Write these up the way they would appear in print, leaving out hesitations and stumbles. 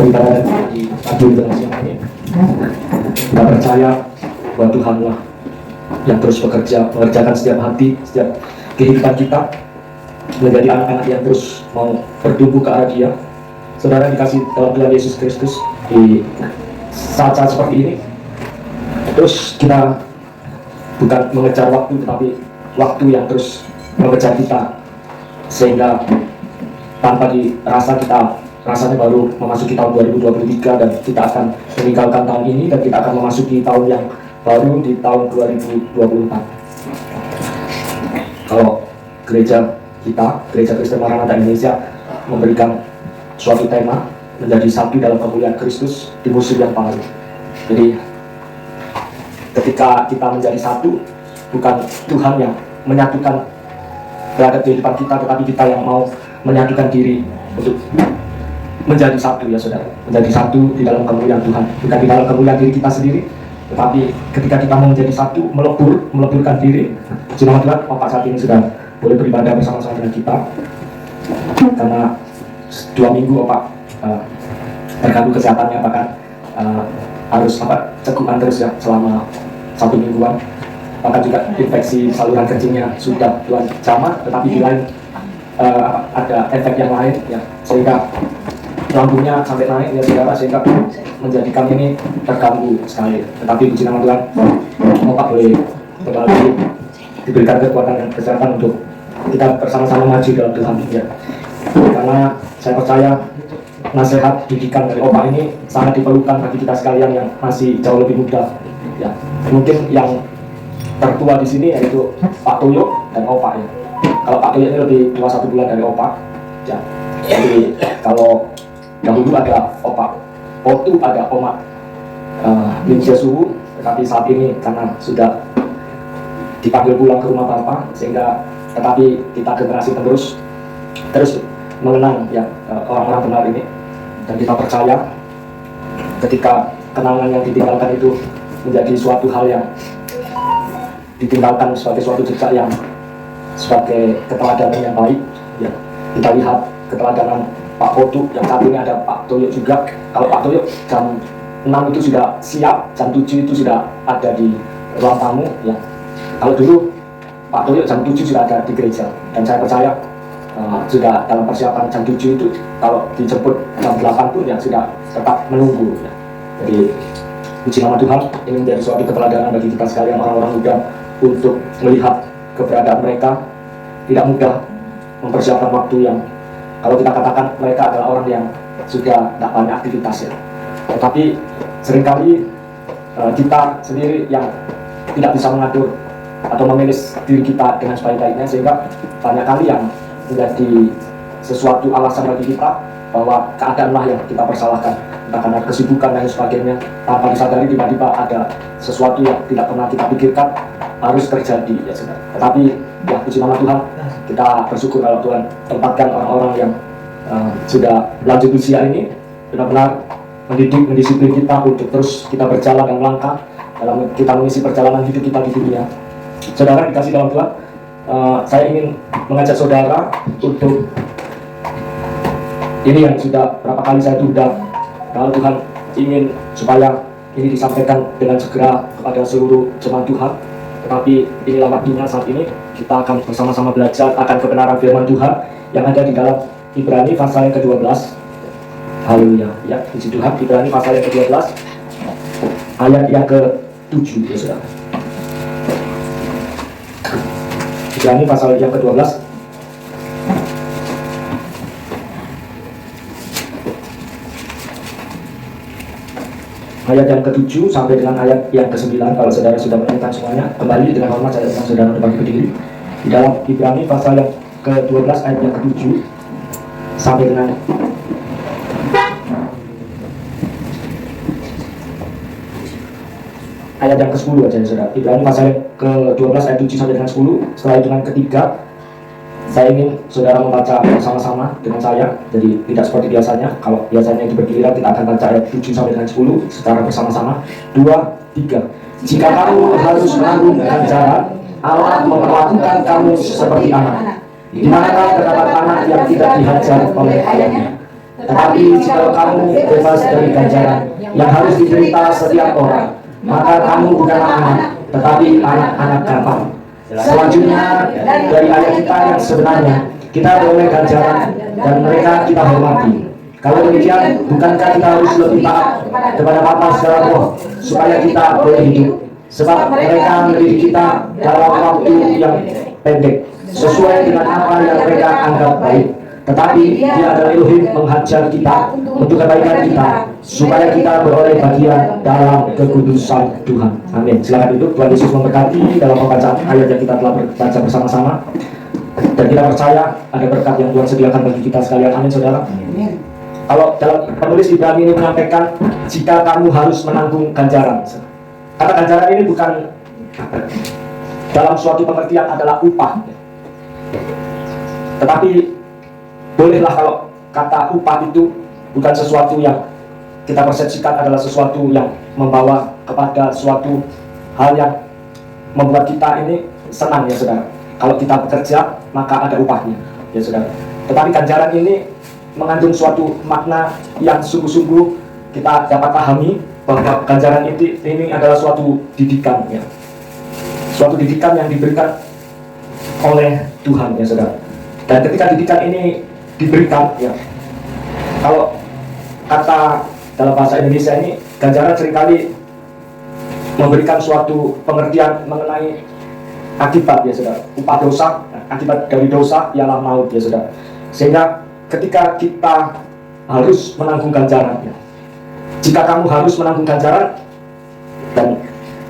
pemberitaan di Radio Internasional ini. Kita percaya bahwa Tuhanlah yang terus bekerja, mengerjakan setiap hati, setiap kehidupan kita, menjadi anak-anak yang terus mau bertumbuh ke arah Dia. Saudara dikasih dalam Tuhan Yesus Kristus di saat-saat seperti ini, terus kita bukan mengejar waktu, tetapi waktu yang terus mengejar kita, sehingga tanpa dirasa kita rasanya baru memasuki tahun 2023 dan kita akan meninggalkan tahun ini dan kita akan memasuki tahun yang baru di tahun 2024. Kalau gereja kita, Gereja Kristen Maranatha Indonesia, memberikan suatu tema menjadi satu dalam kemuliaan Kristus di musim yang baru. Jadi ketika kita menjadi satu, bukan Tuhan yang menyatukan terhadap kehidupan kita, tetapi kita yang mau menyatukan diri untuk menjadi satu, ya saudara, menjadi satu di dalam kemuliaan Tuhan, bukan di dalam kemuliaan diri kita sendiri, tetapi ketika kita mau menjadi satu, meleburkan diri. Puji nama Tuhan, Bapak saat ini sudah boleh beribadah bersama-sama dengan kita, karena 2 minggu Bapak terganggu kesehatannya, bahkan harus cekukan terus ya selama 1 mingguan, bahkan juga infeksi saluran kencingnya sudah Tuhan jamah, tetapi di lain ada efek yang lain ya, sehingga lambungnya sampai naik ya saudara, sehingga menjadikan ini terganggu sekali. Tetapi puji nama Tuhan, Bapak boleh kembali diberikan kekuatan dan kesehatan untuk kita bersama-sama maju dalam Tuhan ya. Karena saya percaya nasihat didikan dari Opa ini sangat diperlukan bagi kita sekalian yang masih jauh lebih muda ya. Mungkin yang tertua di sini yaitu Pak Toyo dan Opa ya. Kalau Pak Toyo ini lebih tua 1 bulan dari Opa ya. Jadi kalau dahulu ada Opa Otu, ada Oma Ninja Suhu, tetapi saat ini karena sudah dipanggil pulang ke rumah Bapak, sehingga tetapi kita generasi terus mengenang ya orang-orang benar ini, dan kita percaya ketika kenangan yang ditinggalkan itu menjadi suatu hal yang ditinggalkan sebagai suatu jejak yang sebagai keteladanan yang baik ya. Kita lihat keteladanan Pak Otu, yang saat ini ada Pak Toyo juga. Kalau Pak Toyo jam 6 itu sudah siap, jam 7 itu sudah ada di ruang tamu ya. Kalau dulu Pak Toyo jam 7 sudah ada di gereja, dan saya percaya sudah dalam persiapan jam 7 itu, kalau dijemput jam 8 pun ya sudah tetap menunggu ya. Jadi puji nama Tuhan, ini menjadi suatu keteladanan bagi kita sekalian orang-orang muda untuk melihat keberadaan mereka. Tidak mudah mempersiapkan waktu yang, kalau kita katakan mereka adalah orang yang sudah tidak banyak aktivitas ya, tetapi seringkali kita sendiri yang tidak bisa mengatur atau memanage diri kita dengan sebaik-baiknya, sehingga banyak kali yang menjadi sesuatu alasan bagi kita bahwa keadaanlah yang kita persalahkan, entah karena kesibukan dan sebagainya, tanpa disadari tiba-tiba ada sesuatu yang tidak pernah kita pikirkan harus terjadi ya saudara. Tetapi ya puji nama Tuhan, kita bersyukur kalau Tuhan tempatkan orang-orang yang sudah lanjut usia ini benar-benar mendidik, mendisiplin kita untuk terus kita berjalan dan melangkah dalam kita mengisi perjalanan hidup kita di dunia. Saudara dikasih dalam Tuhan, saya ingin mengajak saudara untuk ini yang sudah berapa kali saya tunda. Kalau Tuhan ingin supaya ini disampaikan dengan segera kepada seluruh jemaat Tuhan, tetapi inilah waktunya saat ini. Kita akan bersama-sama belajar akan kebenaran firman Tuhan yang ada di dalam Ibrani pasal yang ke-12. Haleluya ya, puji Tuhan. Ibrani pasal yang ke-12 ayat yang ke-7 ya saudara. Ibrani pasal yang ke-12 ayat yang ke-7 sampai dengan ayat yang ke-9. Kalau saudara sudah menemukan semuanya, kembali dengan hormat saya undang saudara untuk berdiri di dalam Ibrani pasal yang ke-12 ayat yang ke-7 sampai dengan ayat yang ke-10 aja ya saudara. Ibrani pasal yang ke-12 ayat 7 sampai dengan 10. Setelah hitungan ketiga, saya ingin saudara membaca bersama-sama dengan saya. Jadi tidak seperti biasanya. Kalau biasanya itu bergiliran, kita akan baca ayat 7 sampai dengan 10 secara bersama-sama. 2, 3. Jika kamu harus menanggung ganjaran, Allah memperlakukan kamu seperti anak. Di manakah terdapat anak yang tidak dihajar oleh ayahnya? Tetapi jika kamu bebas dari ganjaran yang harus diderita setiap orang, maka kamu bukanlah anak, tetapi anak-anak gampang. Selanjutnya dari ayat kita yang sebenarnya, kita boleh ganjaran dan mereka kita hormati. Kalau demikian, bukankah kita harus lebih taat kepada Bapa secara roh supaya kita boleh hidup? Sebab mereka mendidik kita dalam waktu yang pendek, sesuai dengan apa yang mereka anggap baik. Tetapi Dia adalah Elohim menghajar kita untuk kebaikan kita, supaya kita beroleh bagian dalam kekudusan Tuhan. Amin. Silakan duduk. Tuhan Yesus memberkati dalam pembacaan ayat yang kita telah baca bersama-sama. Dan kita percaya ada berkat yang Tuhan sediakan bagi kita sekalian. Amin, saudara. Kalau dalam penulis Ibrani ini menyampaikan, jika kamu harus menanggung ganjaran. Kata ganjaran ini bukan dalam suatu pengertian adalah upah, tetapi bolehlah kalau kata upah itu bukan sesuatu yang kita persepsikan adalah sesuatu yang membawa kepada suatu hal yang membuat kita ini senang, ya saudara. Kalau kita bekerja maka ada upahnya, ya saudara. Tetapi ganjaran ini mengandung suatu makna yang sungguh-sungguh kita dapat pahami bahwa ganjaran ini adalah suatu didikan, ya. Suatu didikan yang diberikan oleh Tuhan, ya saudara. Dan ketika didikan ini diberikan, ya, kalau kata dalam bahasa Indonesia ini, ganjaran seringkali memberikan suatu pengertian mengenai akibat, ya saudara. Upah dosa, akibat dari dosa ialah maut, ya saudara. Sehingga ketika kita harus menanggung ganjaran, ya, jika kamu harus menanggung ganjaran dan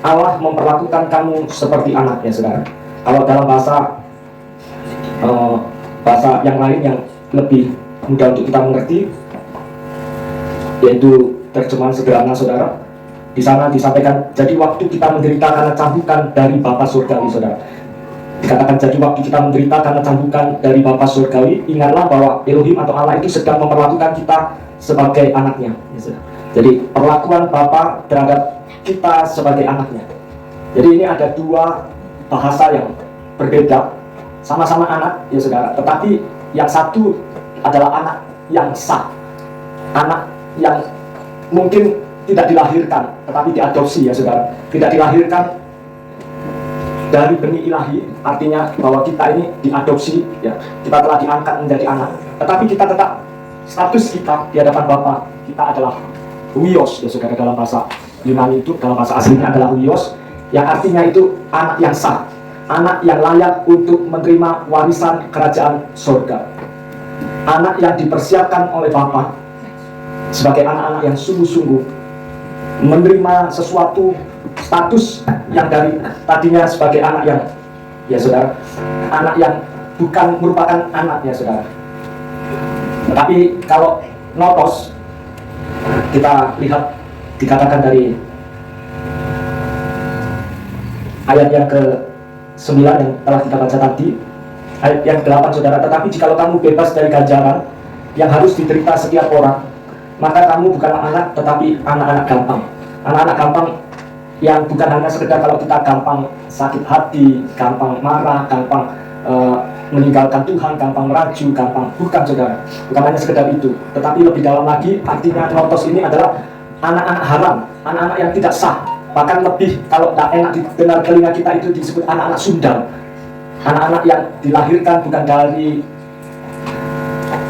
Allah memperlakukan kamu seperti anak, ya saudara. Kalau dalam bahasa yang lain yang lebih mudah untuk kita mengerti, yaitu terjemahan sederhana, saudara. Di sana disampaikan, jadi waktu kita menderita karena cambukan dari Bapa surgawi, saudara. Dikatakan, jadi waktu kita menderita karena cambukan dari Bapa surgawi, ingatlah bahwa Elohim atau Allah itu sedang memperlakukan kita sebagai anaknya, ya saudara. Jadi perlakuan Bapa terhadap kita sebagai anaknya. Jadi ini ada dua bahasa yang berbeda, sama-sama anak, ya saudara. Tetapi yang satu adalah anak yang sah, anak yang mungkin tidak dilahirkan, tetapi diadopsi, ya saudara. Tidak dilahirkan dari benih ilahi, artinya bahwa kita ini diadopsi, ya. Kita telah diangkat menjadi anak, tetapi kita tetap status kita di hadapan Bapa, kita adalah huios, ya saudara. Dalam bahasa Yunani itu, dalam bahasa aslinya adalah huios, yang artinya itu anak yang sah, anak yang layak untuk menerima warisan kerajaan surga, anak yang dipersiapkan oleh Bapa sebagai anak-anak yang sungguh-sungguh menerima sesuatu status yang dari tadinya sebagai anak yang, ya saudara, anak yang bukan merupakan anak, ya saudara. Tetapi kalau notos, kita lihat dikatakan dari ayat yang ke-9 yang telah kita baca tadi, ayat yang ke-8, saudara. Tetapi jikalau kamu bebas dari ganjaran yang harus diderita setiap orang, maka kamu bukanlah anak, tetapi anak-anak gampang. Anak-anak gampang yang bukan hanya sekedar kalau kita gampang sakit hati, gampang marah, gampang meninggalkan Tuhan, gampang merajuk, gampang, bukan saudara. Bukan hanya sekedar itu, tetapi lebih dalam lagi, artinya notos ini adalah anak-anak haram, anak-anak yang tidak sah. Bahkan lebih, kalau tak enak didengar telinga kita, itu disebut anak-anak sundal, anak-anak yang dilahirkan bukan dari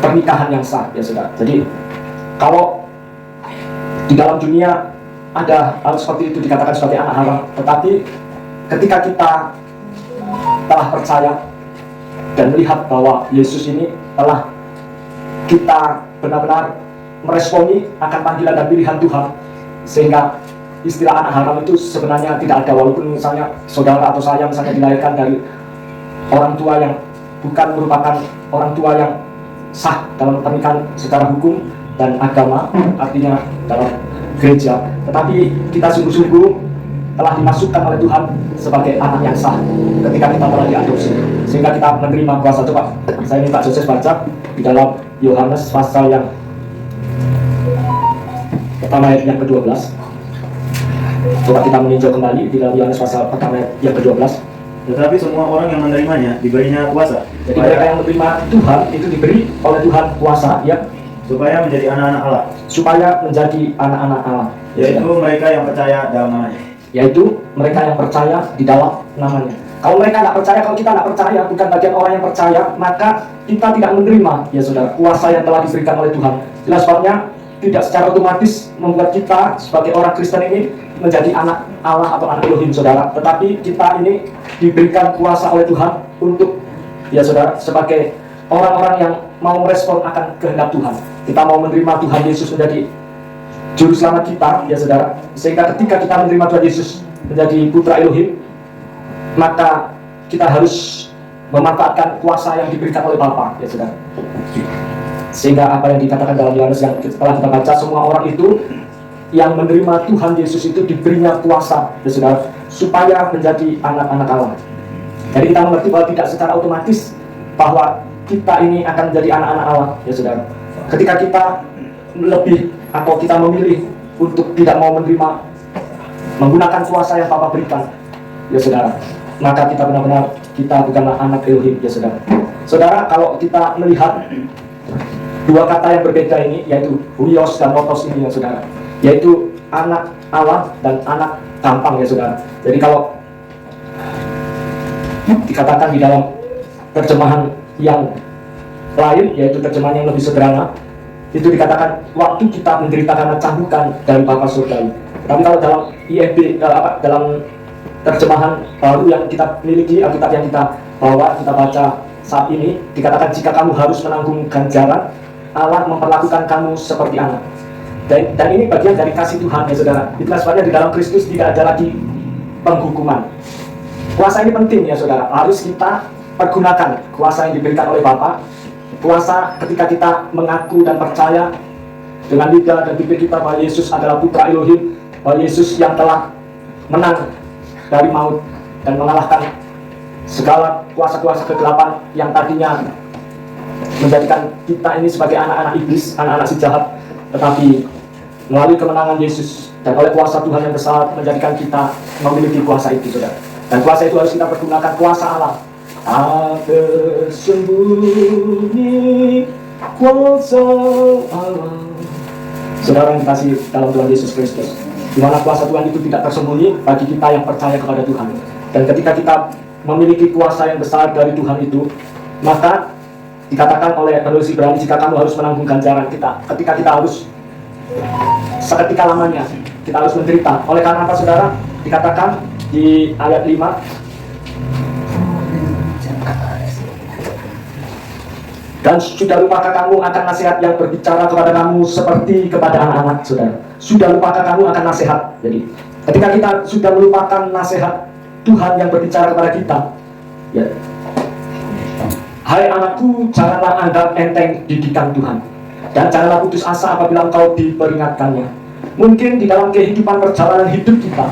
pernikahan yang sah, ya saudara. Jadi kalau di dalam dunia ada hal seperti itu dikatakan sebagai anak haram, tetapi ketika kita telah percaya dan melihat bahwa Yesus ini telah kita benar-benar meresponi akan panggilan dan pilihan Tuhan, sehingga istilah anak haram itu sebenarnya tidak ada. Walaupun misalnya saudara atau saya misalnya dilahirkan dari orang tua yang bukan merupakan orang tua yang sah dalam pernikahan secara hukum dan agama, artinya dalam gereja, tetapi kita sungguh-sungguh telah dimasukkan oleh Tuhan sebagai anak yang sah ketika kita telah diadopsi, sehingga kita menerima kuasa. Coba saya minta Joses baca di dalam Yohanes pasal yang pertama ayat yang ke-12. Coba kita meninjau kembali di dalam Yohanes pasal pertama ayat yang ke-12. Tetapi semua orang yang menerimanya diberinya kuasa. Jadi mereka yang menerima Tuhan itu diberi oleh Tuhan kuasa, ya. supaya menjadi anak-anak Allah, supaya menjadi anak-anak Allah, yaitu mereka yang percaya dalam namanya. yaitu mereka yang percaya di dalam namanya. Kalau mereka nggak percaya, kalau kita nggak percaya, bukan bagian orang yang percaya, maka kita tidak menerima, ya saudara, kuasa yang telah diberikan oleh Tuhan. Jelas sebabnya tidak secara otomatis membuat kita sebagai orang Kristen ini menjadi anak Allah atau anak Elohim, saudara. Tetapi kita ini diberikan kuasa oleh Tuhan untuk, ya saudara, sebagai orang-orang yang mau merespon akan kehendak Tuhan. Kita mau menerima Tuhan Yesus menjadi juru selamat kita, ya saudara. Sehingga ketika kita menerima Tuhan Yesus menjadi putra Elohim, maka kita harus memanfaatkan kuasa yang diberikan oleh Bapa, ya saudara. Sehingga apa yang dikatakan dalam Yohanes yang telah kita baca, semua orang itu yang menerima Tuhan Yesus itu diberinya kuasa, ya saudara, supaya menjadi anak-anak Allah. Jadi kita mengerti bahwa tidak secara otomatis bahwa kita ini akan menjadi anak-anak Allah, ya saudara. Ketika kita lebih atau kita memilih untuk tidak mau menerima menggunakan kuasa yang Bapa berikan, ya saudara, maka kita benar-benar kita bukanlah anak Elohim, ya saudara. Saudara, kalau kita melihat dua kata yang berbeda ini, yaitu huios dan lotos ini, ya saudara, yaitu anak Allah dan anak gampang, ya saudara. Jadi kalau dikatakan di dalam terjemahan yang lain, yaitu terjemahan yang lebih sederhana, itu dikatakan waktu kita menderita karena cambukan dari Bapa surgawi. Tapi kalau dalam IFB, dalam terjemahan baru yang kita miliki, Alkitab yang kita bawa, kita baca saat ini, dikatakan jika kamu harus menanggung ganjaran, Allah memperlakukan kamu seperti anak. Dan ini bagian dari kasih Tuhan, ya saudara. Itulah sebabnya di dalam Kristus tidak ada lagi penghukuman. Kuasa ini penting, ya saudara. Harus kita pergunakan kuasa yang diberikan oleh Bapa. Kuasa ketika kita mengaku dan percaya dengan lidah dan bibir kita bahwa Yesus adalah putra Elohim, bahwa Yesus yang telah menang dari maut dan mengalahkan segala kuasa-kuasa kegelapan yang tadinya menjadikan kita ini sebagai anak-anak iblis, anak-anak si jahat. Tetapi melalui kemenangan Yesus dan oleh kuasa Tuhan yang besar menjadikan kita memiliki kuasa itu, saudara. Dan kuasa itu harus kita pergunakan, kuasa Allah. Tersembunyi kuasa Allah, saudara yang dikasih dalam Tuhan Yesus Kristus, di mana kuasa Tuhan itu tidak tersembunyi bagi kita yang percaya kepada Tuhan. Dan ketika kita memiliki kuasa yang besar dari Tuhan itu, maka dikatakan oleh penulis Ibrani, jika kamu harus menanggung ganjaran kita, ketika kita harus seketika lamanya kita harus menderita. Oleh karena apa, saudara? Dikatakan di ayat 5, dan sudah lupakah kamu akan nasihat yang berbicara kepada kamu seperti kepada anak-anak, saudara? Sudah lupakah kamu akan nasihat? Jadi ketika kita sudah melupakan nasihat Tuhan yang berbicara kepada kita, ya, hai anakku, janganlah anggap enteng didikan Tuhan, dan janganlah putus asa apabila engkau diperingatkannya. Mungkin di dalam kehidupan perjalanan hidup kita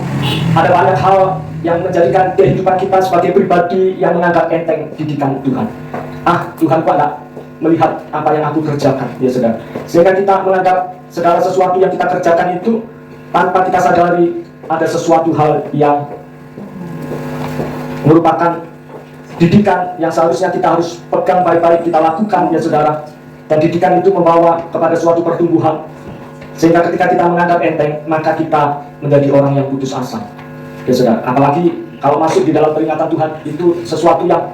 ada banyak hal yang menjadikan kehidupan kita sebagai pribadi yang menganggap enteng didikan Tuhan. Tuhan kok enggak melihat apa yang aku kerjakan, ya saudara. Sehingga kita menganggap segala sesuatu yang kita kerjakan itu tanpa kita sadari ada sesuatu hal yang merupakan didikan yang seharusnya kita harus pegang baik-baik, kita lakukan, ya saudara. Dan didikan itu membawa kepada suatu pertumbuhan. Sehingga ketika kita menganggap enteng, maka kita menjadi orang yang putus asa, ya saudara. Apalagi kalau masuk di dalam peringatan Tuhan, itu sesuatu yang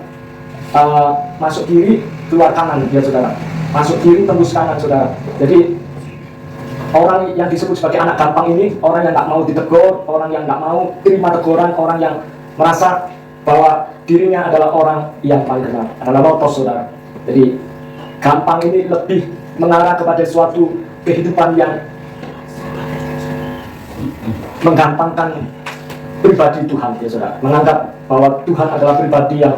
masuk kiri keluar kanan, ya saudara. Masuk kiri tembus kanan, saudara. Jadi orang yang disebut sebagai anak gampang ini, orang yang nggak mau ditegur, orang yang nggak mau terima teguran, orang yang merasa bahwa dirinya adalah orang yang paling benar, adalah lotos, saudara. Jadi gampang ini lebih mengarah kepada suatu kehidupan yang menggampangkan pribadi Tuhan, ya saudara. Menganggap bahwa Tuhan adalah pribadi yang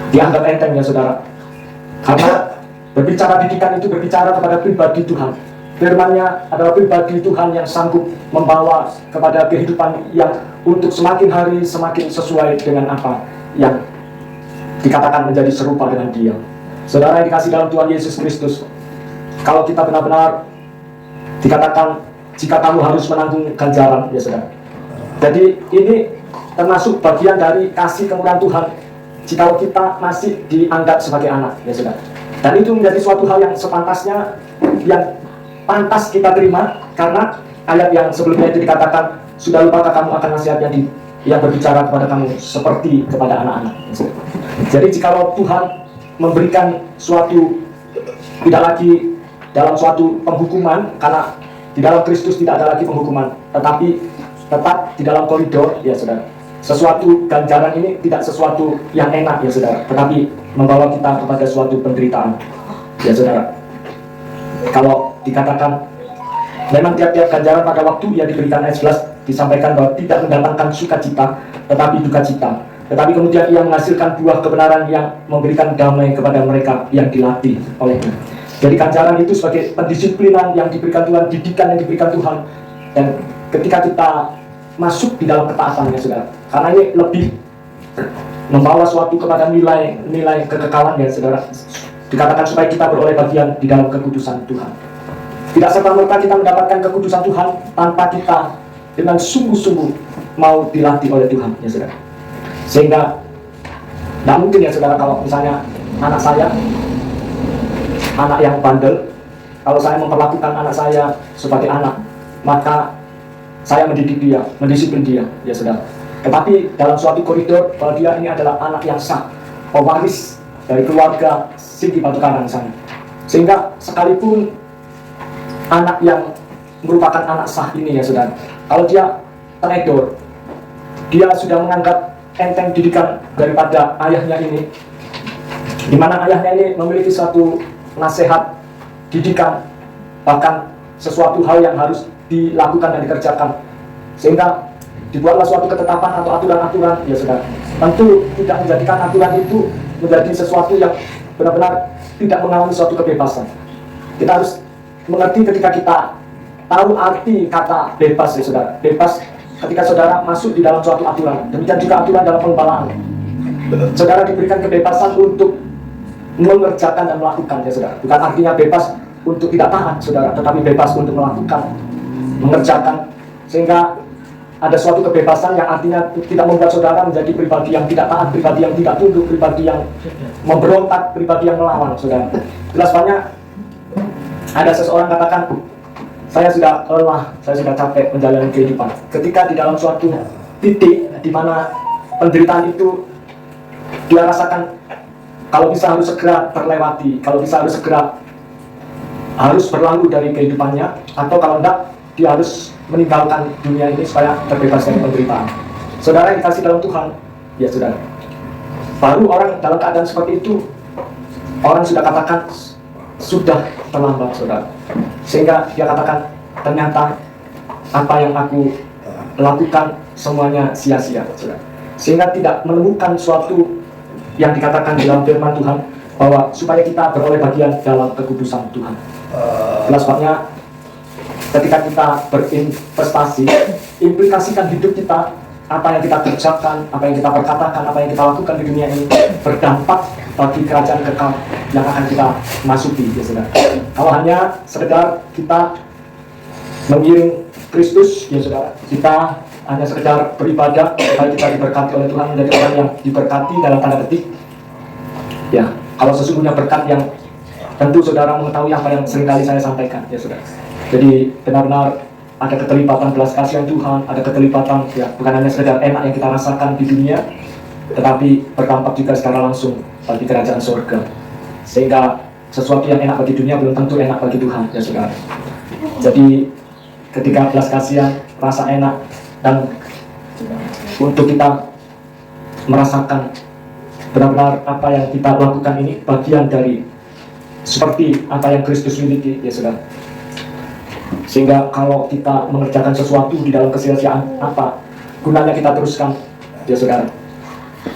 dianggap enteng, ya saudara. Karena berbicara didikan itu berbicara kepada pribadi Tuhan. Firman-Nya adalah pribadi Tuhan yang sanggup membawa kepada kehidupan yang untuk semakin hari semakin sesuai dengan apa yang dikatakan menjadi serupa dengan Dia. Saudara yang dikasih dalam Tuhan Yesus Kristus, kalau kita benar-benar dikatakan jika kamu harus menanggung ganjaran, ya saudara. Jadi ini termasuk bagian dari kasih kemurahan Tuhan jika kita masih dianggap sebagai anak, ya saudara. Dan itu menjadi suatu hal yang sepantasnya yang pantas kita terima, karena ayat yang sebelumnya itu dikatakan, sudah lupakah kamu akan nasihat yang berbicara kepada kamu seperti kepada anak-anak. Jadi jikalau Tuhan memberikan suatu, tidak lagi dalam suatu penghukuman, karena di dalam Kristus tidak ada lagi penghukuman, tetapi tetap di dalam koridor, ya saudara. Sesuatu ganjaran ini tidak sesuatu yang enak, ya saudara, tetapi membawa kita kepada suatu penderitaan, ya saudara. Kalau dikatakan memang tiap-tiap ganjaran pada waktu yang diberikan ayat 11 disampaikan bahwa tidak mendatangkan sukacita tetapi duka cita, tetapi kemudian ia menghasilkan buah kebenaran yang memberikan damai kepada mereka yang dilatih olehnya. Jadi ganjaran itu sebagai pendisiplinan yang diberikan Tuhan, didikan yang diberikan Tuhan, dan ketika kita masuk di dalam ketaatannya, saudara, karena ini lebih membawa suatu kepada nilai kekekalan, ya saudara. Dikatakan supaya kita beroleh bagian di dalam kekudusan Tuhan. Tidak serta-merta kita mendapatkan kekudusan Tuhan tanpa kita dengan sungguh-sungguh mau dilatih oleh Tuhan, ya saudara. Sehingga tidak mungkin, ya saudara, kalau misalnya anak saya, anak yang bandel, kalau saya memperlakukan anak saya sebagai anak, maka saya mendidik dia, mendisiplin dia, ya saudara. Tetapi dalam suatu koridor, bahwa dia ini adalah anak yang sah, pewaris dari keluarga Singgi Batu Karang misalnya. Sehingga sekalipun anak yang merupakan anak sah ini, ya saudara, kalau dia teledor, dia sudah menganggap enteng didikan daripada ayahnya ini, di mana ayahnya ini memiliki suatu nasihat, didikan, bahkan sesuatu hal yang harus dilakukan dan dikerjakan, sehingga dibuatlah suatu ketetapan atau aturan-aturan, ya saudara. Tentu tidak menjadikan aturan itu menjadi sesuatu yang benar-benar tidak mengalami suatu kebebasan. Kita harus mengerti ketika kita tahu arti kata bebas, ya saudara. Bebas ketika saudara masuk di dalam suatu aturan. Demikian juga aturan dalam penggembalaan. Saudara diberikan kebebasan untuk mengerjakan dan melakukan, ya saudara. Bukan artinya bebas untuk tidak taat, saudara, tetapi bebas untuk melakukan, mengerjakan, sehingga ada suatu kebebasan yang artinya tidak membuat saudara menjadi pribadi yang tidak taat, pribadi yang tidak tunduk, pribadi yang memberontak, pribadi yang melawan, saudara. Jelas banyak ada seseorang katakan, saya sudah lelah, saya sudah capek menjalani kehidupan. Ketika di dalam suatu titik di mana penderitaan itu dia rasakan, kalau bisa harus segera terlewati, kalau bisa harus segera harus berlalu dari kehidupannya, atau kalau tidak dia harus meninggalkan dunia ini supaya terbebas dari penderitaan. Saudara yang dikasih dalam Tuhan, ya saudara, baru orang dalam keadaan seperti itu, orang sudah katakan sudah terlambat, saudara. Sehingga dia katakan, ternyata apa yang aku lakukan semuanya sia-sia, saudara. Sehingga tidak menemukan suatu yang dikatakan dalam firman Tuhan, bahwa supaya kita beroleh bagian dalam kekudusan Tuhan. Jelas sebabnya ketika kita berinvestasi, implikasikan hidup kita, apa yang kita kerjakan, apa yang kita perkatakan, apa yang kita lakukan di dunia ini berdampak bagi kerajaan kekal yang akan kita masuki, ya saudara. Kalau hanya sekedar kita mengiring Kristus, ya saudara, kita hanya sekedar beribadah supaya kita diberkati oleh Tuhan, menjadi orang yang diberkati dalam tanda petik, ya. Kalau sesungguhnya berkat yang tentu saudara mengetahui apa yang seringkali saya sampaikan, ya saudara. Jadi benar-benar ada keterlibatan belas kasihan Tuhan, ada keterlibatan, ya, bukan hanya sekedar enak yang kita rasakan di dunia, tetapi berdampak juga secara langsung bagi kerajaan surga. Sehingga sesuatu yang enak bagi dunia belum tentu enak bagi Tuhan, ya saudara. Jadi ketika belas kasihan, rasa enak, dan untuk kita merasakan benar-benar apa yang kita lakukan ini bagian dari seperti apa yang Kristus miliki, ya saudara. Sehingga kalau kita mengerjakan sesuatu di dalam kesia-siaan, apa gunanya kita teruskan, ya saudara.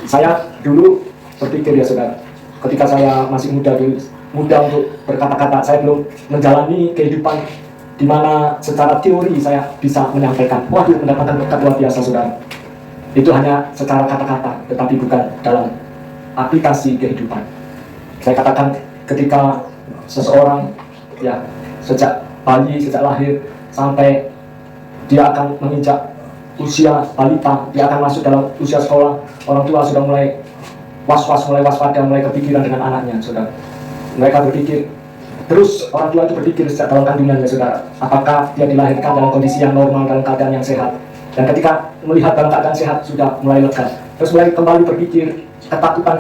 Saya dulu berpikir, ya saudara, ketika saya masih muda untuk berkata-kata, saya belum menjalani kehidupan di mana secara teori saya bisa menyampaikan, waduh, mendapatkan berkat luar biasa, saudara. Itu hanya secara kata-kata, tetapi bukan dalam aplikasi kehidupan. Saya katakan, ketika seseorang, ya, sejak bayi, sejak lahir sampai dia akan menginjak usia balita, dia akan masuk dalam usia sekolah, orang tua sudah mulai was-was, mulai waspada, mulai kepikiran dengan anaknya, saudara. Mereka berpikir, Terus orang tua itu berpikir sejak dalam kandungan ya saudara, apakah dia dilahirkan dalam kondisi yang normal, dalam keadaan yang sehat. Dan ketika melihat dalam keadaan sehat sudah mulai lega, terus mulai kembali berpikir ketakutan.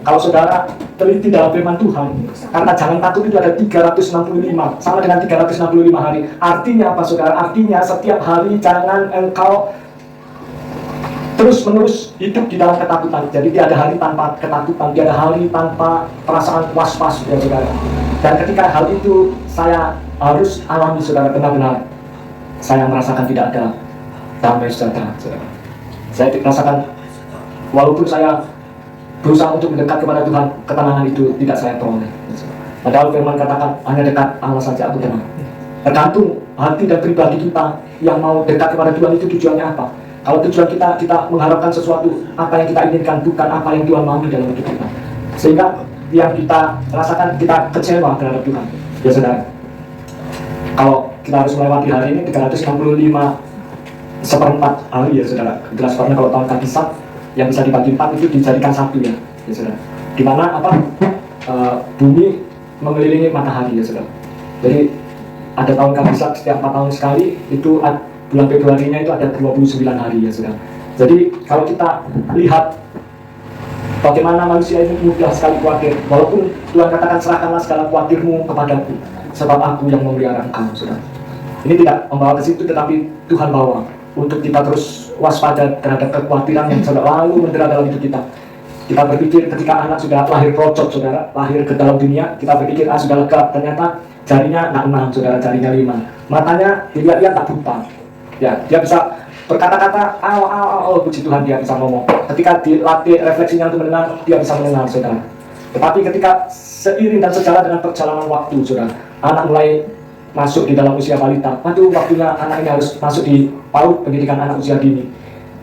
Kalau saudara teliti dalam firman Tuhan, kata jangan takut itu ada 365, sama dengan 365 hari. Artinya apa saudara? Artinya setiap hari jangan engkau terus-menerus hidup di dalam ketakutan. Jadi tiada hari tanpa ketakutan, tiada hari tanpa perasaan was-was ya saudara. Dan ketika hal itu saya harus alami saudara, benar-benar saya merasakan tidak ada damai sejahtera saudara. Saya merasakan walaupun saya berusaha untuk mendekat kepada Tuhan, ketenangan itu tidak saya peroleh. Padahal firman katakan hanya dekat Allah saja aku tenang. Tergantung hati dan pribadi kita yang mau dekat kepada Tuhan itu tujuannya apa. Kalau tujuan kita mengharapkan sesuatu, apa yang kita inginkan, bukan apa yang Tuhan mau dalam hidup kita. Sehingga yang kita rasakan, kita kecewa terhadap Tuhan. Ya saudara, kalau kita harus melewati hari ini 365 seperempat hari ya saudara. Jelas karena kalau tahun Kabisat yang bisa dibagi 4 itu dijadikan 1 ya saudara. Dimana bumi mengelilingi matahari ya saudara. Jadi ada tahun Kabisat setiap 4 tahun sekali, itu bulan Februarinya itu ada 29 hari ya saudara. Jadi kalau kita lihat bagaimana manusia ini mudah sekali khawatir, walaupun Tuhan katakan serahkanlah segala khawatirmu kepadaku, sebab aku yang memelihara engkau saudara. Ini tidak membawa ke situ, tetapi Tuhan bawa untuk kita terus waspada terhadap kekhawatiran yang selalu mendera dalam hidup kita. Kita berpikir ketika anak sudah lahir procot saudara, lahir ke dalam dunia, kita berpikir sudah lega, ternyata jarinya 6 saudara, jarinya 5, matanya dilihat-lihat tak buta. Ya, dia bisa berkata-kata, puji Tuhan, dia bisa ngomong. Ketika dilatih refleksinya untuk mendengar, dia bisa mendengar, saudara. Tetapi ketika seiring dan sejalan dengan perjalanan waktu, saudara, anak mulai masuk di dalam usia balita. Waktunya anak ini harus masuk di PAUD, pendidikan anak usia dini.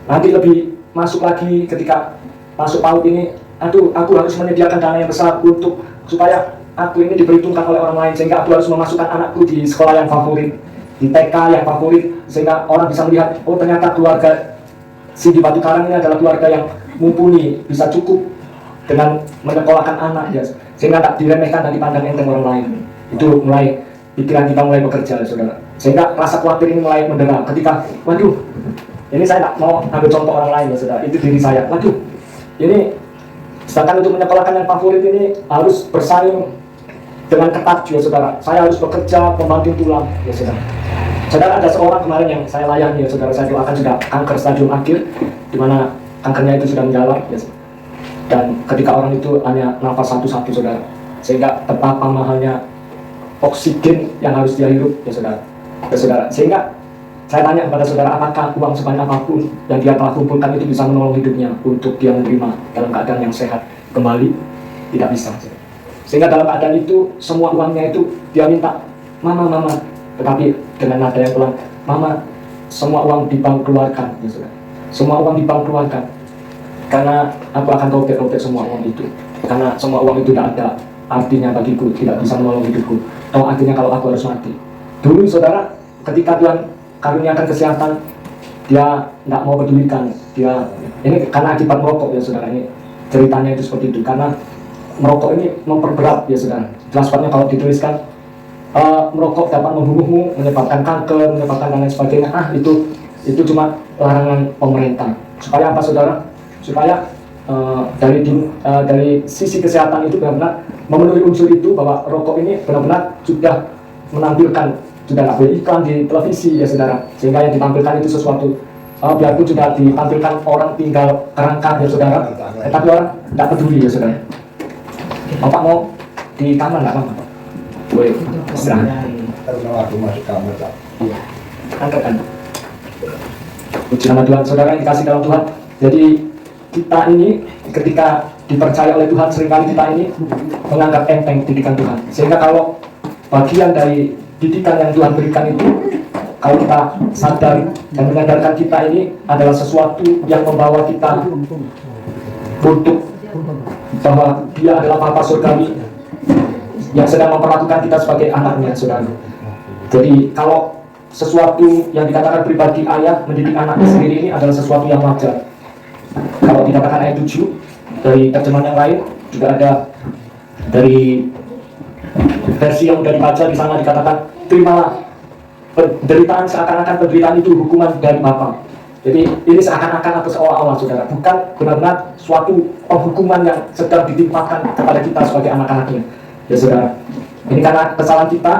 Nanti lebih masuk lagi ketika masuk PAUD ini, aku harus menyediakan dana yang besar untuk supaya aku ini diperhitungkan oleh orang lain, sehingga aku harus memasukkan anakku di sekolah yang favorit, di TK yang favorit, sehingga orang bisa melihat, oh ternyata keluarga si di Batu Karang ini adalah keluarga yang mumpuni, bisa cukup dengan menyekolahkan anak ya, sehingga tak diremehkan dan dipandang enteng orang lain. Itu mulai pikiran kita mulai bekerja saudara, sehingga rasa khawatir ini mulai mendera ketika, ini saya tak mau ambil contoh orang lain ya saudara, itu diri saya, ini sedangkan untuk menyekolahkan yang favorit ini harus bersaing dengan ketat ya saudara, saya harus bekerja pembanting tulang ya saudara. Saudara, ada seorang kemarin yang saya layani ya saudara, saya doakan sudah kanker stadium akhir, di mana kankernya itu sudah menjalar ya. Dan ketika orang itu hanya nafas satu-satu saudara, sehingga betapa mahalnya oksigen yang harus dia hirup ya saudara. Sehingga saya tanya kepada saudara, apakah uang sebanyak apapun yang dia telah kumpulkan itu bisa menolong hidupnya untuk dia menerima dalam keadaan yang sehat kembali? Tidak bisa. Sehingga dalam keadaan itu semua uangnya itu dia minta, mama, tetapi dengan nada yang pelan, mama, semua uang di bank keluarkan ya saudara. Semua uang di bank keluarkan, karena aku akan robek semua uang itu, karena semua uang itu tidak ada artinya bagiku, tidak bisa menolong hidupku. Toh artinya kalau aku harus mati. Dulu saudara, ketika Tuhan karuniakan kesehatan, dia tidak mau pedulikan. Dia ini karena akibat merokok ya saudara, ini ceritanya itu seperti itu. Karena merokok ini memperberat ya saudara. Jelas banget kalau dituliskan merokok dapat membunuhmu, menyebabkan kanker, menyebabkan dan lain sebagainya. Itu cuma larangan pemerintah. Supaya apa saudara? Supaya dari sisi kesehatan itu benar-benar memenuhi unsur itu, bahwa rokok ini benar-benar sudah menampilkan, sudah tidak boleh iklan di televisi ya saudara, sehingga yang ditampilkan itu sesuatu biarpun sudah ditampilkan orang tinggal kerangka ya saudara, tapi orang tidak peduli ya saudara. Bapak mau di kamar nggak apa-apa? Boleh istirahat. Kalau aku masuk kamar tak? Iya, angkatkan. Puji nama Tuhan, saudara yang dikasih dalam Tuhan. Jadi kita ini ketika dipercaya oleh Tuhan, seringkali kita ini menganggap enteng didikan Tuhan. Sehingga kalau bagian dari didikan yang Tuhan berikan itu, kalau kita sadar dan menyadarkan kita ini adalah sesuatu yang membawa kita untuk bahwa Dia adalah Bapa surgawi yang sedang memperlakukan kita sebagai anaknya, saudara. Jadi kalau sesuatu yang dikatakan pribadi ayah mendidik anaknya sendiri ini adalah sesuatu yang wajar. Kalau dikatakan ayat 7 dari terjemahan yang lain, juga ada dari versi yang sudah dibaca di sana dikatakan, terimalah penderitaan seakan-akan penderitaan itu hukuman dari Bapa. Jadi ini seakan-akan atau seolah-olah saudara, bukan benar-benar suatu penghukuman yang sedang ditimpakan kepada kita sebagai anak-anaknya. Ya saudara, ini karena kesalahan kita,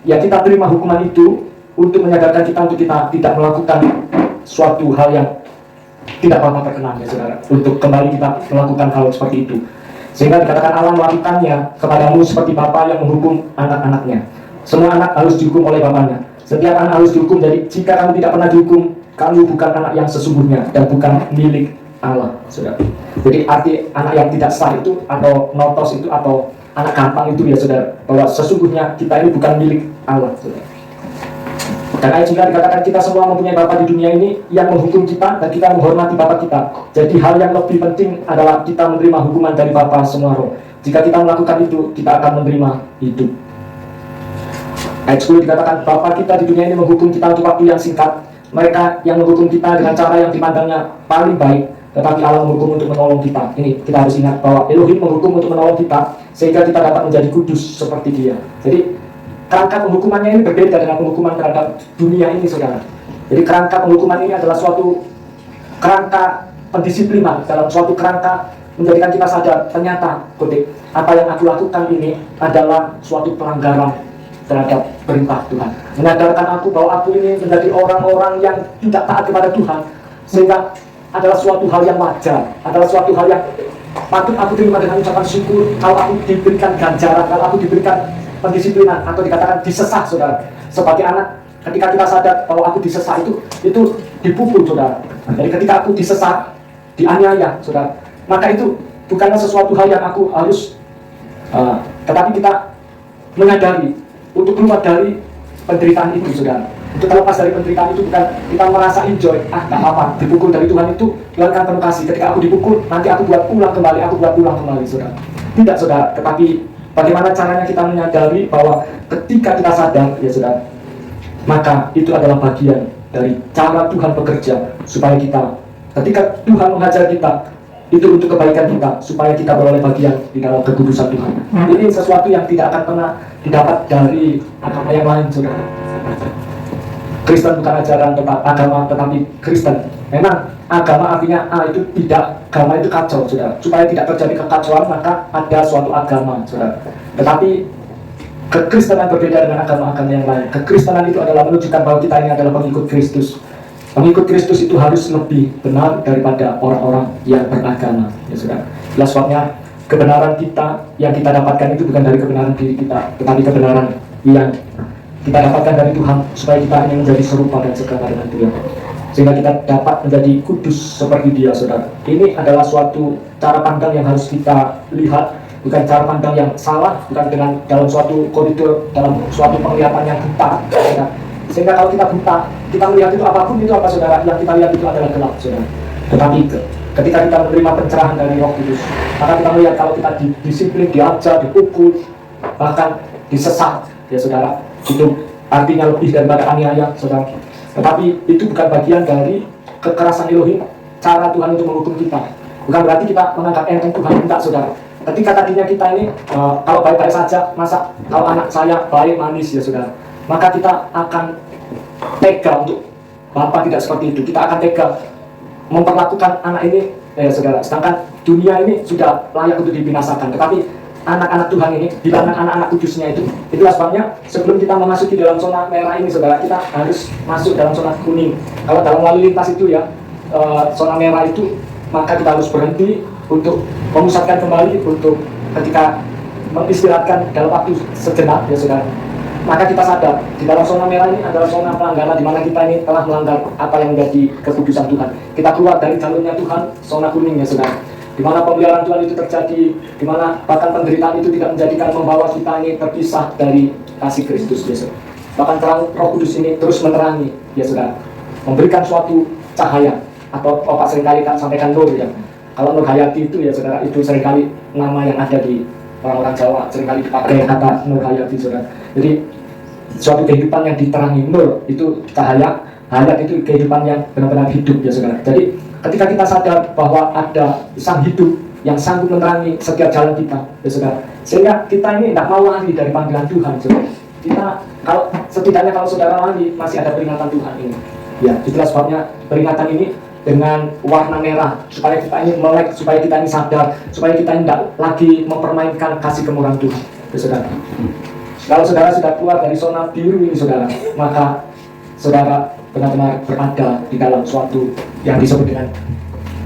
ya kita terima hukuman itu untuk menyadarkan kita untuk kita tidak melakukan suatu hal yang tidak Bapa berkenan, ya saudara, untuk kembali kita melakukan hal seperti itu. Sehingga dikatakan Allah melakukannya kepadamu seperti Bapa yang menghukum anak-anaknya. Semua anak harus dihukum oleh bapaknya. Setiap anak harus dihukum. Jadi jika kamu tidak pernah dihukum, kamu bukan anak yang sesungguhnya dan bukan milik Allah, saudara. Jadi arti anak yang tidak sah itu atau notos itu atau anak gampang itu ya saudara, bahwa sesungguhnya kita ini bukan milik Allah, saudara. Dan ayat juga dikatakan kita semua mempunyai Bapa di dunia ini yang menghukum kita dan kita menghormati Bapa kita. Jadi hal yang lebih penting adalah kita menerima hukuman dari Bapa semua roh. Jika kita melakukan itu, kita akan menerima hidup. Ayat 10 dikatakan Bapa kita di dunia ini menghukum kita untuk waktu yang singkat. Mereka yang menghukum kita dengan cara yang dipandangnya paling baik, tetapi Allah menghukum untuk menolong kita. Ini kita harus ingat bahwa Elohim menghukum untuk menolong kita sehingga kita dapat menjadi kudus seperti Dia. Jadi kerangka penghukumannya ini berbeda dengan penghukuman terhadap dunia ini, saudara. Jadi kerangka penghukuman ini adalah suatu kerangka pendisiplinan, dalam suatu kerangka menjadikan kita sadar ternyata kutip apa yang aku lakukan ini adalah suatu pelanggaran terhadap perintah Tuhan. Menyadarkan aku bahwa aku ini menjadi orang-orang yang tidak taat kepada Tuhan, sehingga adalah suatu hal yang wajar, adalah suatu hal yang patut aku terima dengan ucapan syukur kalau aku diberikan ganjaran, kalau aku diberikan pendisiplinan atau dikatakan disesah, saudara. Sebagai anak, ketika kita sadar bahwa aku disesah itu dipukul, saudara. Jadi ketika aku disesah, dianiaya, saudara, maka itu bukanlah sesuatu hal yang aku harus tetapi kita menyadari untuk keluar dari penderitaan itu, saudara. Untuk terlepas dari penderitaan itu bukan kita merasa enjoy, tak apa-apa, dipukul dari Tuhan itu, Tuhan akan penuh kasih. Ketika aku dipukul, nanti aku buat ulang kembali, saudara. Tidak, saudara, tetapi bagaimana caranya kita menyadari bahwa ketika kita sadar, ya saudara, maka itu adalah bagian dari cara Tuhan bekerja supaya kita, ketika Tuhan mengajar kita, itu untuk kebaikan kita, supaya kita beroleh bagian di dalam kekudusan Tuhan. Ini sesuatu yang tidak akan pernah didapat dari agama yang lain, saudara. Kristen bukan ajaran agama, tetapi Kristen. Memang agama artinya itu tidak, agama itu kacau, saudara. Supaya tidak terjadi kekacauan, maka ada suatu agama, saudara. Tetapi kekristenan berbeda dengan agama-agama yang lain. Kekristenan itu adalah menunjukkan bahwa kita ini adalah pengikut Kristus. Pengikut Kristus itu harus lebih benar daripada orang-orang yang beragama, ya saudara. Itulah sebabnya kebenaran kita yang kita dapatkan itu bukan dari kebenaran diri kita, tetapi kebenaran yang kita dapatkan dari Tuhan, supaya kita ini menjadi serupa dan segala dengan Dia, sehingga kita dapat menjadi kudus seperti Dia, saudara. Ini adalah suatu cara pandang yang harus kita lihat, bukan cara pandang yang salah, bukan dengan dalam suatu koridor, dalam suatu penglihatan yang buta, saudara. Sehingga kalau kita buta, kita melihat itu apapun itu apa, saudara, yang kita lihat itu adalah gelap, saudara. Tetapi ketika kita menerima pencerahan dari Roh Kudus, maka kita melihat kalau kita disiplin, diajar, dipukul, bahkan disesat, ya saudara, itu artinya lebih daripada aniaya, saudara. Tetapi itu bukan bagian dari kekerasan Elohim, cara Tuhan untuk menghukum kita. Bukan berarti kita menganggap enteng Tuhan, tidak, saudara. Ketika tadinya kita ini kalau baik-baik saja, masa kalau anak saya baik manis, ya saudara, maka kita akan tega untuk Bapak tidak seperti itu. Kita akan tega memperlakukan anak ini, ya saudara. Sedangkan dunia ini sudah layak untuk dibinasakan. Tetapi anak-anak Tuhan ini, bilangan anak-anak kudusnya itulah sebabnya sebelum kita memasuki dalam zona merah ini, saudara, kita harus masuk dalam zona kuning. Kalau dalam lalu lintas itu ya, zona merah itu, maka kita harus berhenti untuk memusatkan kembali, untuk ketika mengistirahatkan dalam waktu sejenak, ya saudara. Maka kita sadar di dalam zona merah ini adalah zona pelanggaran, di mana kita ini telah melanggar apa yang menjadi kekudusan Tuhan. Kita keluar dari jalurnya Tuhan, zona kuning, ya saudara, di mana pemeliharaan Tuhan itu terjadi, di mana bahkan penderitaan itu tidak menjadikan membawa kita ini terpisah dari kasih Kristus, ya saudara. Bahkan terang Roh Kudus ini terus menerangi, ya saudara, memberikan suatu cahaya, atau Bapak seringkali sampaikan nur, ya. Kalau Nur Hayati itu, ya saudara, itu seringkali nama yang ada di orang-orang Jawa, seringkali dipakai kata Nur Hayati, saudara. Jadi suatu kehidupan yang diterangi, nur itu cahaya, hayat itu kehidupan yang benar-benar hidup, ya saudara. Jadi ketika kita sadar bahwa ada sang hidup yang sanggup menerangi setiap jalan kita, ya saudara, Sehingga kita ini tidak mau lari dari panggilan Tuhan. Saudara. Kita kalau setidaknya kalau saudara lari masih ada peringatan Tuhan ini. Ya, itulah sebabnya peringatan ini dengan warna merah supaya kita ini melek, supaya kita ini sadar, supaya kita ini tidak lagi mempermainkan kasih kemurahan Tuhan. Ya, saudara. Kalau saudara sudah keluar dari zona biru ini, saudara, maka saudara benar-benar berada di dalam suatu yang disebut dengan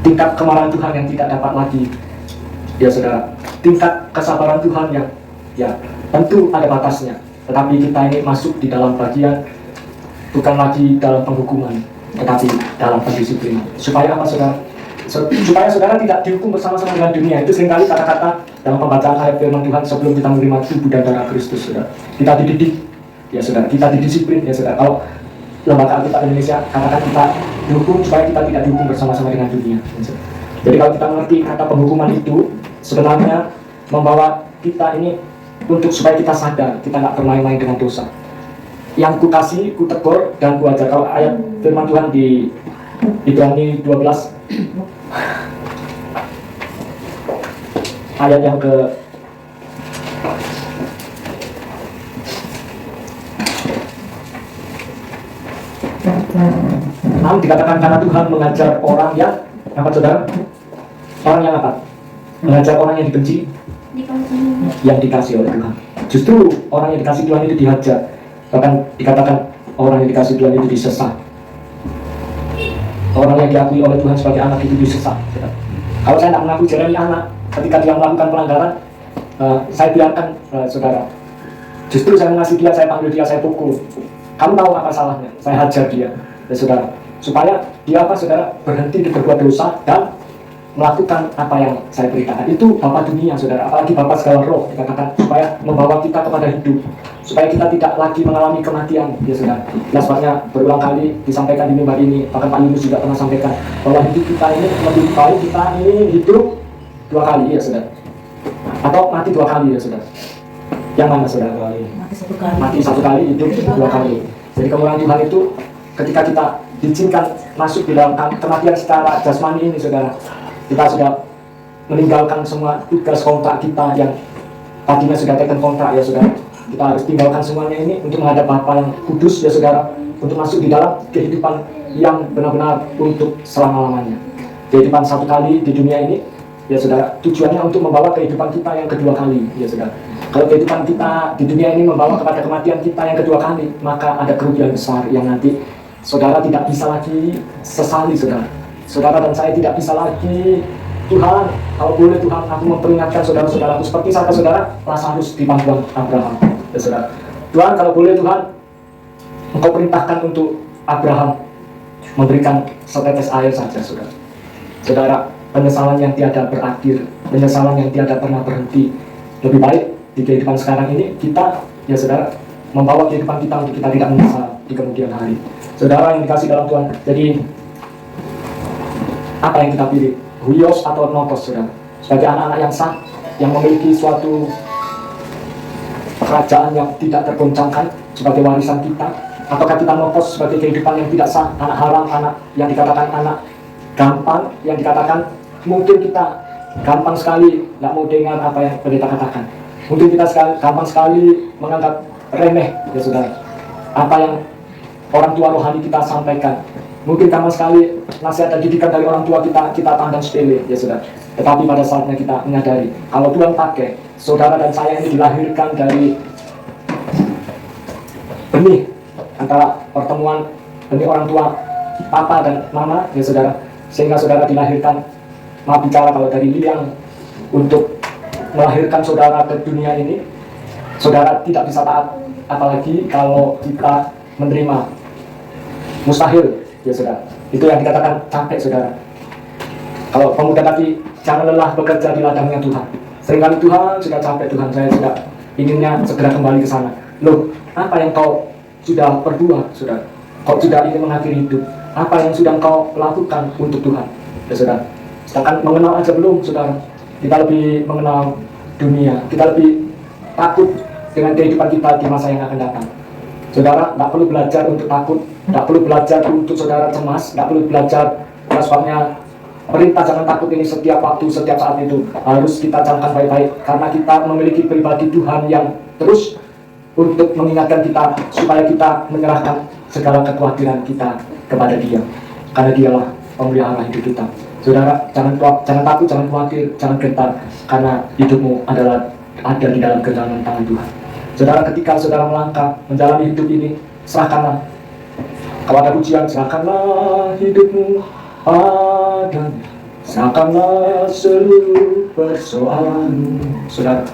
tingkat kemarahan Tuhan yang tidak dapat lagi. Ya saudara, tingkat kesabaran Tuhan yang ya tentu ada batasnya. Tetapi kita ini masuk di dalam bagian bukan lagi dalam penghukuman, tetapi dalam pendisiplinan. Supaya apa saudara? Supaya saudara tidak dihukum bersama-sama dengan dunia. Itu seringkali kata-kata dalam pembacaan ayat firman Tuhan sebelum kita menerima tubuh dan darah Kristus, saudara. Kita dididik, ya saudara. Kita didisiplin, ya saudara. Kalau lembaga Alkitab Indonesia katakan kita dihukum supaya kita tidak dihukum bersama-sama dengan dunia. Jadi kalau kita mengerti kata penghukuman itu sebenarnya membawa kita ini untuk supaya kita sadar kita nggak bermain-main dengan dosa. Yang ku kasih, ku tegur dan ku ajar. Kalau ayat firman Tuhan di Ibrani 12 ayat yang ke namun dikatakan karena Tuhan mengajar orang yang apa saudara? Orang yang apa? Mengajar orang yang dibenci, yang dikasih oleh Tuhan. Justru orang yang dikasih Tuhan itu dihajar. Bahkan dikatakan orang yang dikasih Tuhan itu disesat. Orang yang diakui oleh Tuhan sebagai anak itu disesat. Kalau saya tidak mengaku Jeremy anak, ketika dia melakukan pelanggaran, saya biarkan saudara. Justru saya mengasihi dia, saya panggil dia, saya pukul. Kamu tahu apa salahnya? Saya hajar dia, ya saudara. Supaya dia apa saudara berhenti di berbuat dosa dan melakukan apa yang saya beritakan. Itu Bapa dunia saudara, apalagi Bapa segala roh dikatakan supaya membawa kita kepada hidup, supaya kita tidak lagi mengalami kematian, ya saudara. Nah sebabnya berulang kali disampaikan di mimbar ini, bahkan Pak Yunus juga pernah sampaikan bahwa hidup kita ini lebih baik kita ini hidup 2 kali, ya saudara, atau mati 2 kali, ya saudara. Yang mana saudara? Mati 1 kali, hidup 2 kali. Jadi kemurahan Tuhan itu ketika kita diizinkan masuk di dalam kematian secara jasmani ini saudara, kita sudah meninggalkan semua tugas kontrak kita yang tadinya sudah taken kontrak, ya saudara. Kita harus tinggalkan semuanya ini untuk menghadap Bapa yang kudus, ya saudara, untuk masuk di dalam kehidupan yang benar-benar untuk selama-lamanya. Kehidupan 1 kali di dunia ini, ya saudara, tujuannya untuk membawa kehidupan kita yang kedua kali, ya saudara. Kalau kehidupan kita di dunia ini membawa kepada kematian kita yang kedua kali, maka ada kerugian besar yang nanti saudara tidak bisa lagi sesali, saudara. Saudara dan saya tidak bisa lagi, Tuhan, kalau boleh Tuhan, aku memperingatkan saudara-saudaraku seperti saudara Lazarus di pangkuan Abraham, ya saudara. Tuhan, kalau boleh Tuhan, Engkau perintahkan untuk Abraham memberikan setetes air saja, saudara. Saudara, penyesalan yang tiada berakhir, penyesalan yang tiada pernah berhenti. Lebih baik di kehidupan sekarang ini kita, ya saudara, membawa kehidupan kita untuk kita tidak menyesal di kemudian hari. Saudara yang dikasih dalam Tuhan, jadi apa yang kita pilih? Huios atau notos, saudara? Sebagai anak-anak yang sah, yang memiliki suatu kerajaan yang tidak tergoncangkan sebagai warisan kita, ataukah kita notos sebagai kehidupan yang tidak sah, anak haram, anak yang dikatakan anak gampang, yang dikatakan mungkin kita gampang sekali nggak mau dengar apa yang pendeta katakan, mungkin kita gampang sekali menganggap remeh, ya saudara, apa yang orang tua rohani kita sampaikan. Mungkin gampang sekali nasihat dan didikan dari orang tua kita pandang sepele, ya saudara. Tetapi pada saatnya kita menyadari kalau Tuhan pakai saudara dan saya ini dilahirkan dari benih antara pertemuan benih orang tua papa dan mama, ya saudara, sehingga saudara dilahirkan, maaf bicara, kalau dari liang untuk melahirkan saudara ke dunia ini, saudara tidak bisa taat, apalagi kalau kita menerima mustahil, ya saudara. Itu yang dikatakan capek, saudara. Kalau pemuda tadi, jangan lelah bekerja di ladangnya Tuhan. Seringkali Tuhan sudah capek, Tuhan saya sudah inginnya segera kembali ke sana. Loh, apa yang kau sudah perbuat, saudara? Kau sudah ingin mengakhiri hidup. Apa yang sudah kau lakukan untuk Tuhan, ya saudara? Sedangkan mengenal aja belum, saudara. Kita lebih mengenal dunia. Kita lebih takut dengan kehidupan kita di masa yang akan datang. Saudara, tidak perlu belajar untuk takut, tidak perlu belajar untuk saudara cemas, tidak perlu belajar sebabnya perintah jangan takut ini setiap waktu, setiap saat itu harus kita camkan baik-baik, karena kita memiliki pribadi Tuhan yang terus untuk mengingatkan kita supaya kita menyerahkan segala kekhawatiran kita kepada Dia, karena Dialah pemelihara hidup kita. Saudara, jangan takut, jangan khawatir, jangan gentar, karena hidupmu ada di dalam genggaman tangan Tuhan. Saudara, ketika saudara melangkah menjalani hidup ini, serahkanlah kepada pujian, serahkanlah hidupmu padanya, serahkanlah seluruh persoalanmu. Saudara,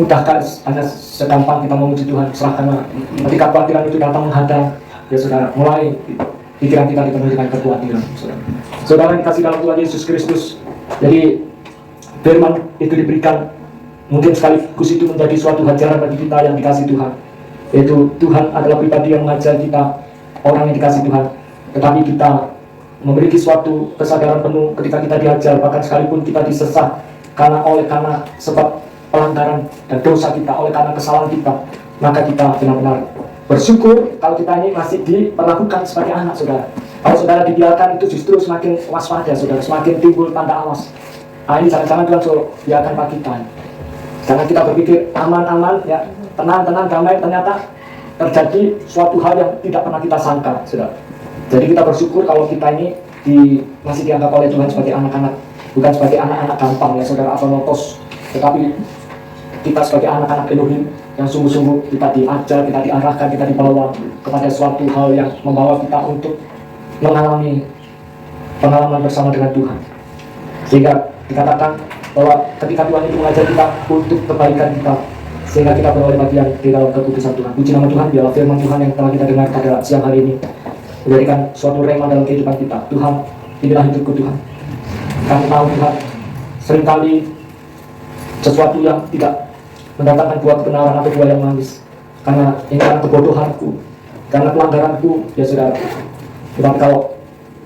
mudahkah hanya segampang kita memuji Tuhan? Serahkanlah. Ketika kekhawatiran itu datang menghadang, ya saudara, mulai pikiran kita dipenuhi dengan kekhawatiran. Saudara yang dikasih dalam Tuhan Yesus Kristus, jadi firman itu diberikan, mungkin sekaligus itu menjadi suatu ajaran bagi kita yang dikasih Tuhan, yaitu Tuhan adalah pribadi yang mengajar kita, orang yang dikasih Tuhan. Tetapi kita memiliki suatu kesadaran penuh ketika kita diajar, bahkan sekalipun kita disesat karena sebab pelanggaran dan dosa kita, oleh karena kesalahan kita, maka kita benar-benar bersyukur kalau kita ini masih diperlakukan sebagai anak, saudara. Kalau saudara dibiarkan, itu justru semakin waspada, saudara, semakin timbul tanda awas. Ini jangan-jangan Tuhan suruh biarkan Pak kita. Jangan kita berpikir aman-aman, ya, tenang-tenang, damai, ternyata terjadi suatu hal yang tidak pernah kita sangka, saudara. Jadi kita bersyukur kalau kita ini masih dianggap oleh Tuhan sebagai anak-anak, bukan sebagai anak-anak gampang, ya saudara, atau notos, tetapi kita sebagai anak-anak Elohim yang sungguh-sungguh kita diajar, kita diarahkan, kita dibawa kepada suatu hal yang membawa kita untuk mengalami pengalaman bersama dengan Tuhan. Sehingga dikatakan bahwa ketika Tuhan itu mengajar kita untuk kebaikan kita, sehingga kita beroleh bagian di dalam keputusan Tuhan. Puji nama Tuhan, biarlah firman Tuhan yang telah kita dengar pada siang hari ini menjadikan suatu rema dalam kehidupan kita. Tuhan, inilah hidupku Tuhan. Kami tahu Tuhan, seringkali sesuatu yang tidak mendatangkan buah kebenaran atau buah yang manis, karena ini karena kebodohanku, karena pelanggaranku, ya saudara. Tetapi kalau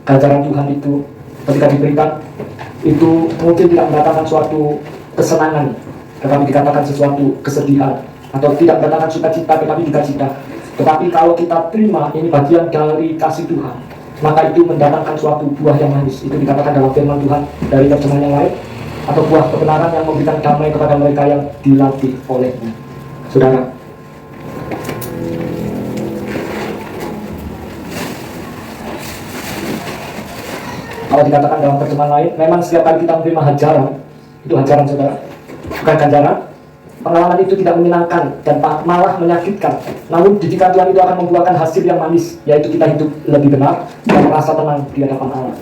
ajaran Tuhan itu ketika diberikan, itu mungkin tidak mendatangkan suatu kesenangan, tetapi dikatakan sesuatu kesedihan, atau tidak mendatangkan sukacita, tetapi dukacita. Tetapi kalau kita terima ini bagian dari kasih Tuhan, maka itu mendatangkan suatu buah yang manis. Itu dikatakan dalam firman Tuhan dari terjemahan yang lain, atau buah kebenaran yang memberikan damai kepada mereka yang dilatih olehnya. Saudara, kalau dikatakan dalam terjemahan lain, memang setiap kali kita menerima hajaran, itu hajaran saudara, bukan ganjaran. Pengalaman itu tidak menyenangkan dan malah menyakitkan. Namun didikan Tuhan itu akan membuahkan hasil yang manis, yaitu kita hidup lebih benar dan merasa tenang di hadapan Allah.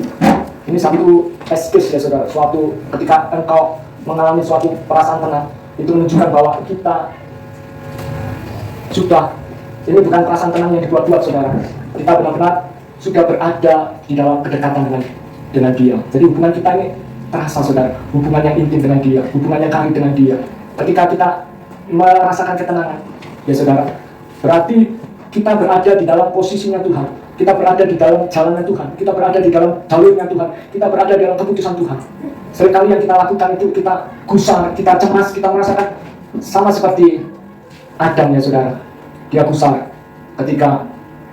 Ini satu excuse ya saudara, suatu ketika engkau mengalami suatu perasaan tenang, itu menunjukkan bahwa kita sudah, ini bukan perasaan tenang yang dibuat-buat saudara, kita benar-benar sudah berada di dalam kedekatan dengan Dia. Jadi hubungan kita ini terasa saudara, hubungan yang intim dengan Dia, hubungan yang karib dengan Dia. Ketika kita merasakan ketenangan, ya saudara, berarti kita berada di dalam posisinya Tuhan, kita berada di dalam jalannya Tuhan, kita berada di dalam jalurnya Tuhan, kita berada di dalam keputusan Tuhan. Seringkali yang kita lakukan itu kita gusar, kita cemas, kita merasakan sama seperti Adam ya saudara. Dia gusar ketika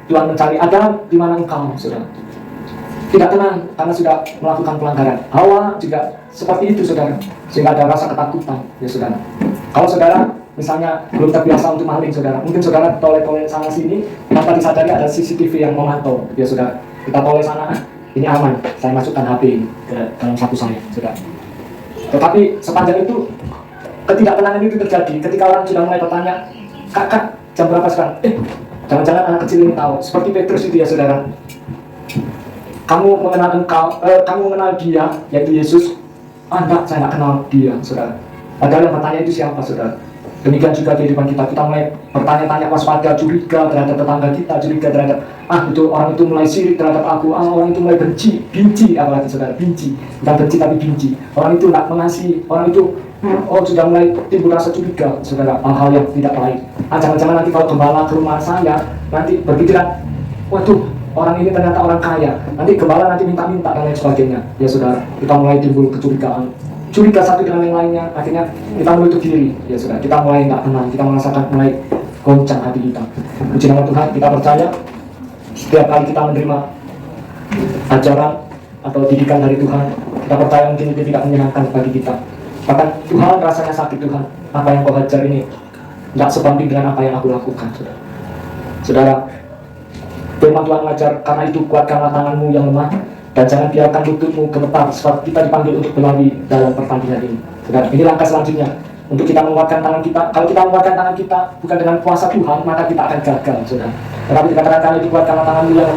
Tuhan mencari Adam, di mana engkau saudara. Tidak tenang karena sudah melakukan pelanggaran. Hawa juga seperti itu saudara, sehingga ada rasa ketakutan ya saudara. Kalau saudara misalnya belum terbiasa untuk maling saudara, mungkin saudara toleh-toleh sana sini tanpa disadari ada CCTV yang memantau ya saudara. Kita toleh sana, ini aman, saya masukkan HP ini ke dalam saku saya saudara. Tetapi sepanjang itu ketidaktenangan itu terjadi ketika orang sudah mulai bertanya, kakak jam berapa sekarang? Jangan-jangan anak kecil ini tahu, seperti Petrus itu ya saudara. Kamu mengenal dia, yaitu Yesus. Enggak, saya tidak kenal dia, saudara. Padahal yang bertanya itu siapa, saudara? Demikian juga kehidupan kita. Kita mulai bertanya-tanya, waspada, curiga terhadap tetangga kita, curiga terhadap itu orang itu mulai sirik terhadap aku, orang itu mulai benci, apalagi saudara, benci. Bukan benci tapi benci. Orang itu tidak mengasihi, orang itu sudah mulai timbul rasa curiga, saudara, hal-hal yang tidak baik. Jangan-jangan nanti kalau gembala ke rumah saya, nanti berpikiran, waduh, orang ini ternyata orang kaya, nanti gembala nanti minta-minta dan lain sebagainya. Ya saudara, kita mulai timbul kecurigaan, curiga satu dengan yang lainnya, akhirnya kita menutup diri. Ya saudara, kita mulai nggak tenang, kita merasakan mulai goncang hati kita. Puji nama Tuhan, kita percaya setiap kali kita menerima ajaran atau didikan dari Tuhan, kita percaya mungkin itu tidak menyenangkan bagi kita. Bahkan Tuhan rasanya sakit, Tuhan, apa yang kau hajar ini tidak sebanding dengan apa yang aku lakukan, saudara. Saudara, firman Tuhan mengajar, karena itu kuatkanlah tanganmu yang lemah dan jangan biarkan lututmu gemetar, sebab kita dipanggil untuk berlari dalam pertandingan ini. Saudara, ini langkah selanjutnya untuk kita menguatkan tangan kita. Kalau kita menguatkan tangan kita bukan dengan kuasa Tuhan, maka kita akan gagal, saudara. Tetapi dikatakan, karena itu kuatkanlah tanganmu yang lemah